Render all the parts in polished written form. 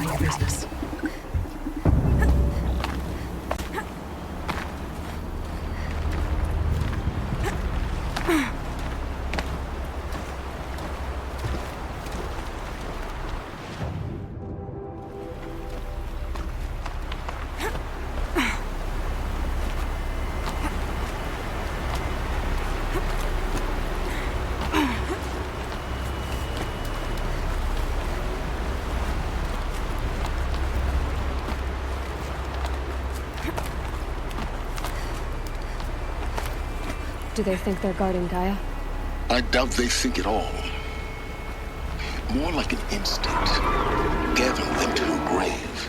about your business. Do they think they're guarding Gaia? I doubt they think at all. More like an instinct, gathering them to her grave.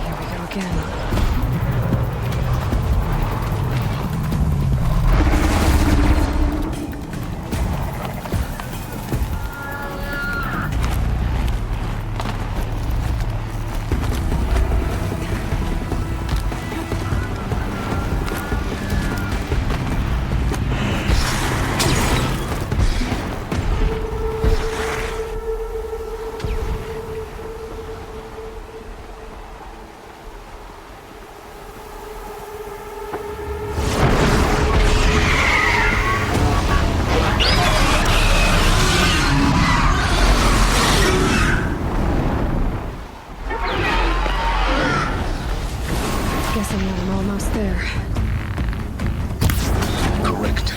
Here we go again. Guessing that I'm almost there. Correct.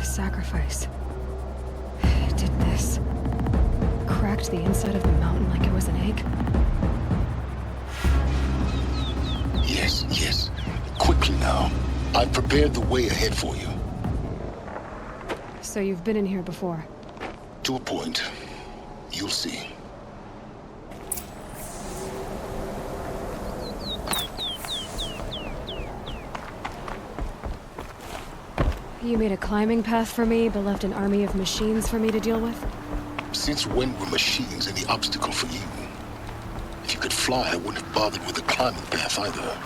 Sacrifice. It did this. Cracked the inside of the mountain like it was an egg. Yes, yes. Quickly now. I've prepared the way ahead for you. So you've been in here before? To a point. You'll see. You made a climbing path for me, but left an army of machines for me to deal with? Since when were machines any obstacle for you? If you could fly, I wouldn't have bothered with the climbing path either.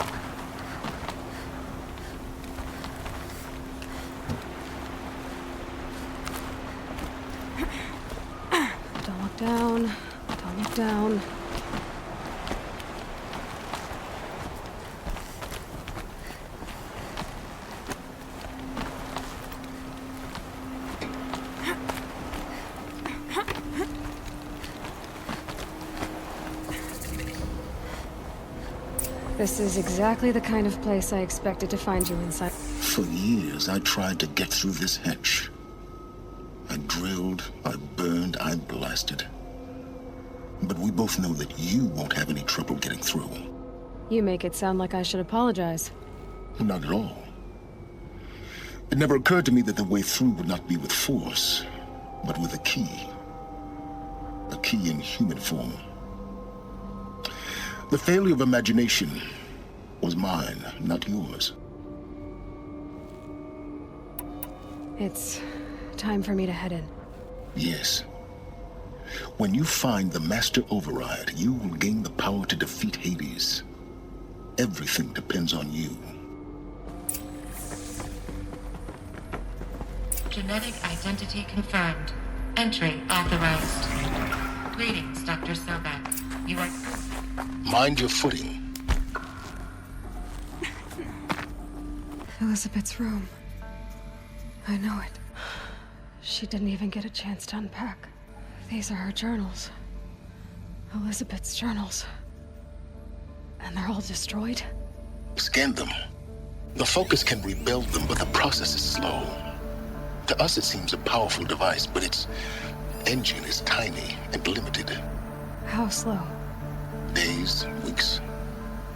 Don't look down. Don't look down. This is exactly the kind of place I expected to find you inside. For years, I tried to get through this hatch. I drilled, I burned, I blasted. But we both know that you won't have any trouble getting through. You make it sound like I should apologize. Not at all. It never occurred to me that the way through would not be with force, but with a key. A key in human form. The failure of imagination was mine, not yours. It's time for me to head in. Yes. When you find the Master Override, you will gain the power to defeat Hades. Everything depends on you. Genetic identity confirmed. Entry authorized. Greetings, Dr. Sobek. You are... Mind your footing. Elizabeth's room. I know it. She didn't even get a chance to unpack. These are her journals. Elizabeth's journals. And they're all destroyed? Scan them. The Focus can rebuild them, but the process is slow. To us it seems a powerful device, but its engine is tiny and limited. How slow? Days, weeks,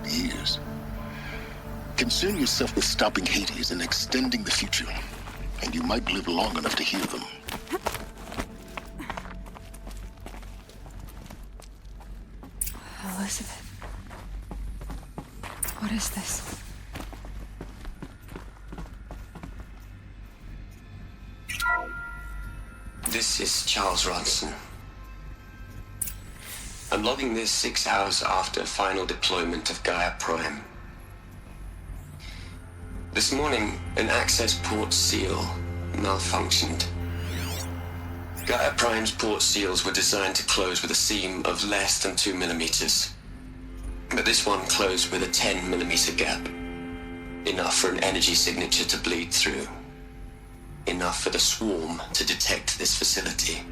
years. Concern yourself with stopping Hades and extending the future, and you might live long enough to hear them. Elizabeth. What is this? This is Charles Ronson. I'm logging this 6 hours after final deployment of Gaia Prime. This morning, an access port seal malfunctioned. Gaia Prime's port seals were designed to close with a seam of less than 2 millimeters. But this one closed with a 10 millimeter gap. Enough for an energy signature to bleed through. Enough for the swarm to detect this facility.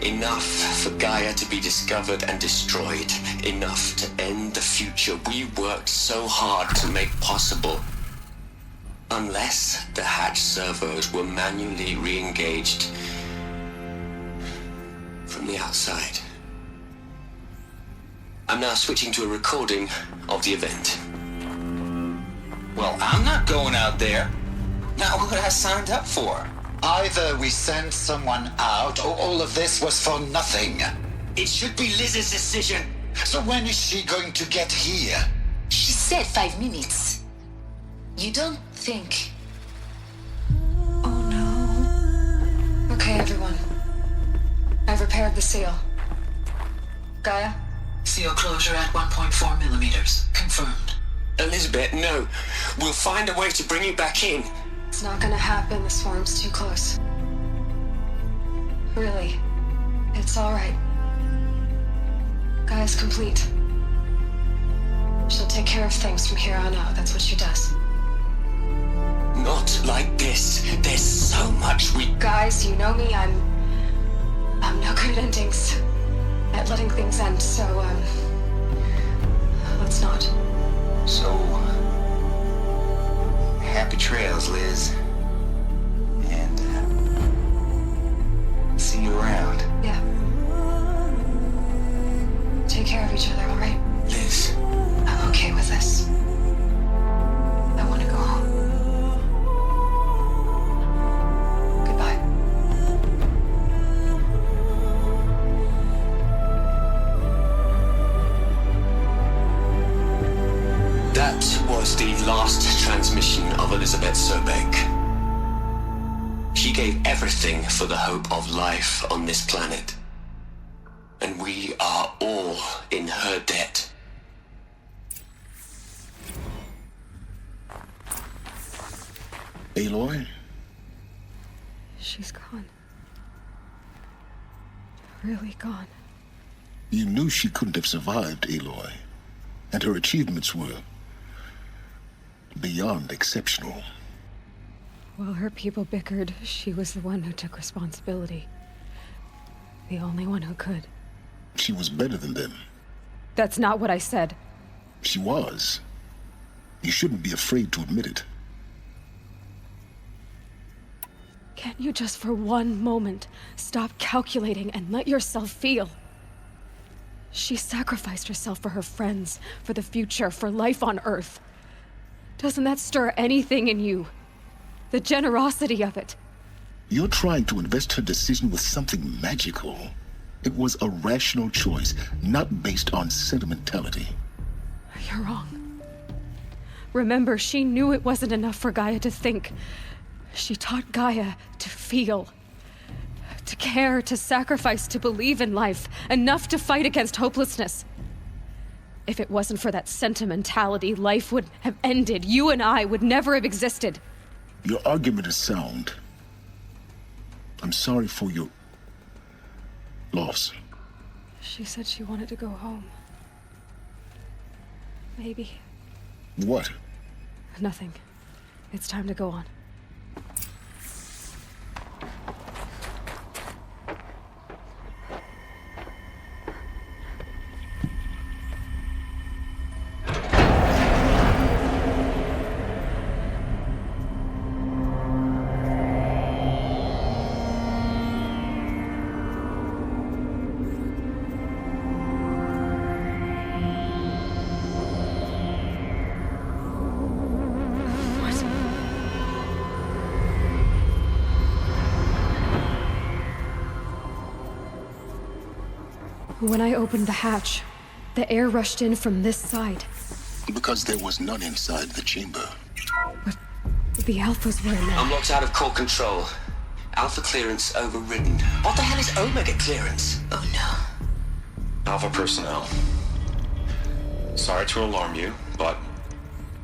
Enough for Gaia to be discovered and destroyed. Enough to end the future we worked so hard to make possible. Unless the hatch servos were manually re-engaged from the outside. I'm now switching to a recording of the event. Well, I'm not going out there. Not what I signed up for. Either we send someone out, or all of this was for nothing. It should be Liz's decision. So when is she going to get here? She said 5 minutes. You don't think... Oh no. Okay, everyone. I've repaired the seal. Gaia? Seal closure at 1.4 millimeters. Confirmed. Elizabeth, no. We'll find a way to bring you back in. It's not gonna happen. The swarm's too close. Really. It's alright. Gaia's complete. She'll take care of things from here on out. That's what she does. Not like this. There's so much we... Guys, you know me. I'm no good at endings. At letting things end, so, let's not. So, happy trails, Liz. And, see you around. Yeah. Take care of each other, alright? Liz. I'm okay with this. I want to go home. Goodbye. That was the last transmission of Elizabeth Sobek. She gave everything for the hope of life on this planet. And we are all in her debt. Aloy? She's gone. Really gone. You knew she couldn't have survived, Aloy. And her achievements were beyond exceptional. While her people bickered, she was the one who took responsibility. The only one who could. She was better than them. That's not what I said. She was. You shouldn't be afraid to admit it. Can't you just for one moment stop calculating and let yourself feel? She sacrificed herself for her friends, for the future, for life on Earth. Doesn't that stir anything in you? The generosity of it. You're trying to invest her decision with something magical. It was a rational choice, not based on sentimentality. You're wrong. Remember, she knew it wasn't enough for Gaia to think. She taught Gaia to feel. To care, to sacrifice, to believe in life. Enough to fight against hopelessness. If it wasn't for that sentimentality, life would have ended. You and I would never have existed. Your argument is sound. I'm sorry for your loss. She said she wanted to go home. Maybe. What? Nothing. It's time to go on. When I opened the hatch, the air rushed in from this side. Because there was none inside the chamber. But the Alphas were in there. I'm locked out of core control. Alpha clearance overridden. What the hell is Omega clearance? Oh no. Alpha personnel. Sorry to alarm you, but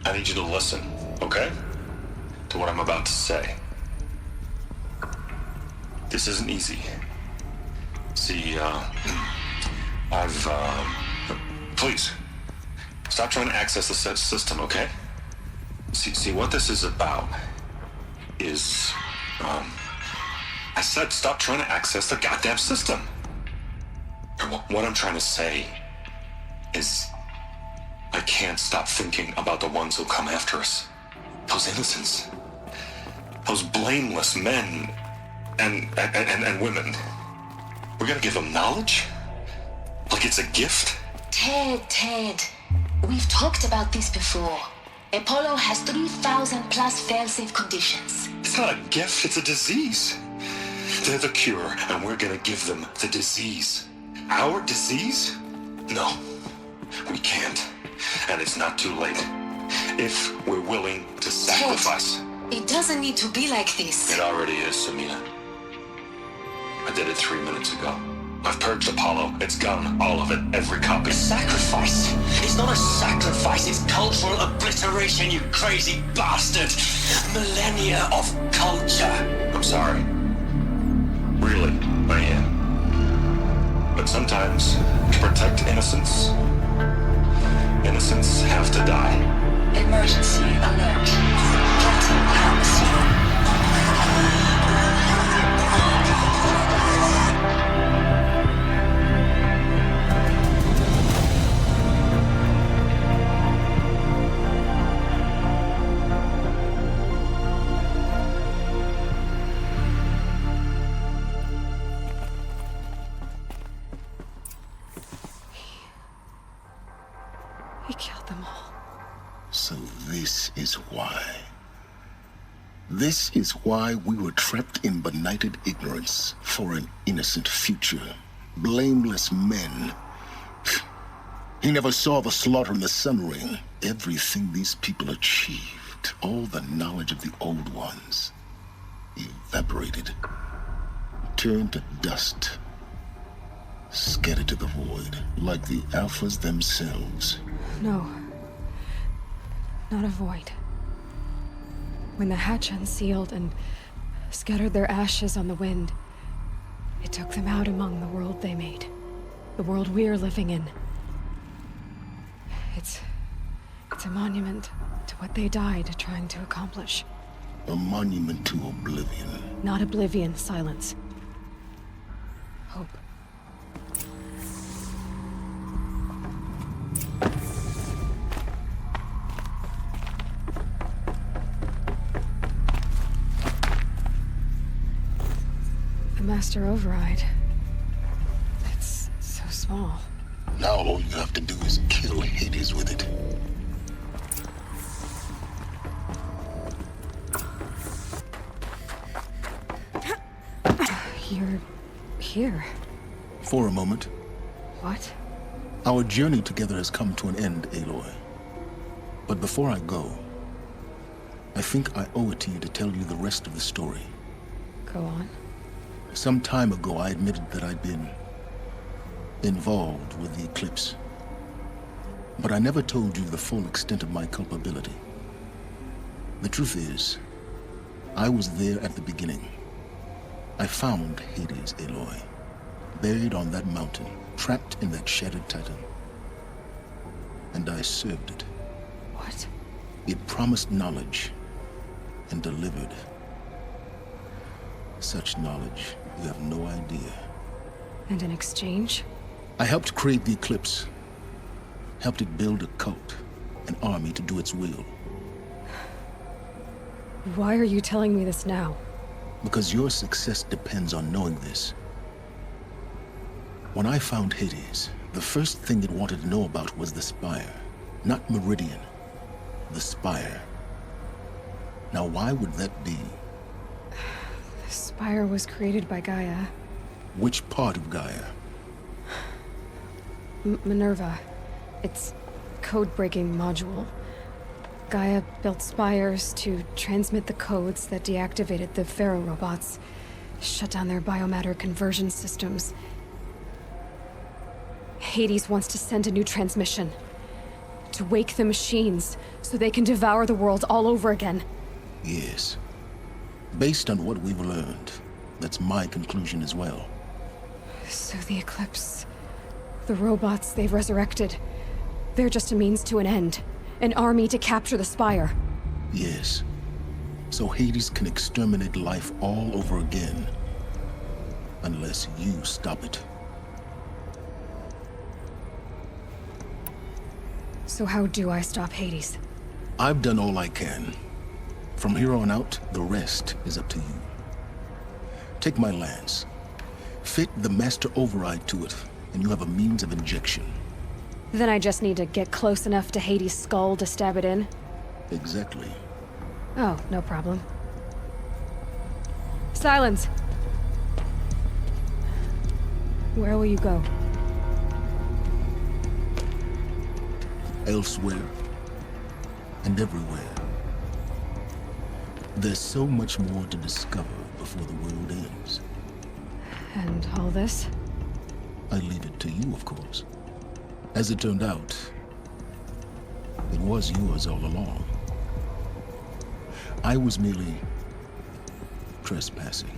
I need you to listen, okay? To what I'm about to say. This isn't easy. See, please, stop trying to access the system, okay? See, what this is about is, I said stop trying to access the goddamn system. What I'm trying to say is, I can't stop thinking about the ones who come after us. Those innocents. Those blameless men and women. We're gonna give them knowledge? Like it's a gift? Ted. We've talked about this before. Apollo has 3,000 plus fail-safe conditions. It's not a gift, it's a disease. They're the cure, and we're gonna give them the disease. Our disease? No, we can't. And it's not too late. If we're willing to sacrifice. Ted, it doesn't need to be like this. It already is, Samina. I did it 3 minutes ago. I've purged Apollo. It's gone. All of it. Every copy. Sacrifice? It's not a sacrifice. It's cultural obliteration, you crazy bastard. Millennia of culture. I'm sorry. Really, I am. But sometimes, to protect innocence, innocents have to die. Emergency alert. Captain Palmacy. He killed them all. So this is why. This is why we were trapped in benighted ignorance for an innocent future. Blameless men. He never saw the slaughter in the Sun Ring. Everything these people achieved, all the knowledge of the old ones, evaporated, turned to dust, scattered to the void, like the Alphas themselves. No. Not a void. When the hatch unsealed and scattered their ashes on the wind, it took them out among the world they made. The world we're living in. It's a monument to what they died trying to accomplish. A monument to oblivion. Not oblivion, silence. Hope. master override. It's so small. Now all you have to do is kill Hades with it. You're here. For a moment. What? Our journey together has come to an end, Aloy. But before I go, I think I owe it to you to tell you the rest of the story. Go on. Some time ago, I admitted that I'd been involved with the eclipse. But I never told you the full extent of my culpability. The truth is, I was there at the beginning. I found Hades, Aloy, buried on that mountain, trapped in that shattered titan. And I served it. What? It promised knowledge and delivered. Such knowledge, you have no idea. And in exchange? I helped create the eclipse. Helped it build a cult, an army to do its will. Why are you telling me this now? Because your success depends on knowing this. When I found Hades, the first thing it wanted to know about was the Spire. Not Meridian. The Spire. Now why would that be? The Spire was created by Gaia. Which part of Gaia? Minerva. Its code-breaking module. Gaia built spires to transmit the codes that deactivated the Pharaoh robots, shut down their biomatter conversion systems. Hades wants to send a new transmission. To wake the machines, so they can devour the world all over again. Yes. Based on what we've learned, that's my conclusion as well. So the Eclipse... the robots they've resurrected... they're just a means to an end. An army to capture the Spire. Yes. So Hades can exterminate life all over again. Unless you stop it. So how do I stop Hades? I've done all I can. From here on out, the rest is up to you. Take my lance. Fit the master override to it, and you have a means of injection. Then I just need to get close enough to Hades' skull to stab it in? Exactly. Oh, no problem. Silence! Where will you go? Elsewhere. And everywhere. There's so much more to discover before the world ends. And all this? I leave it to you, of course. As it turned out, it was yours all along. I was merely trespassing.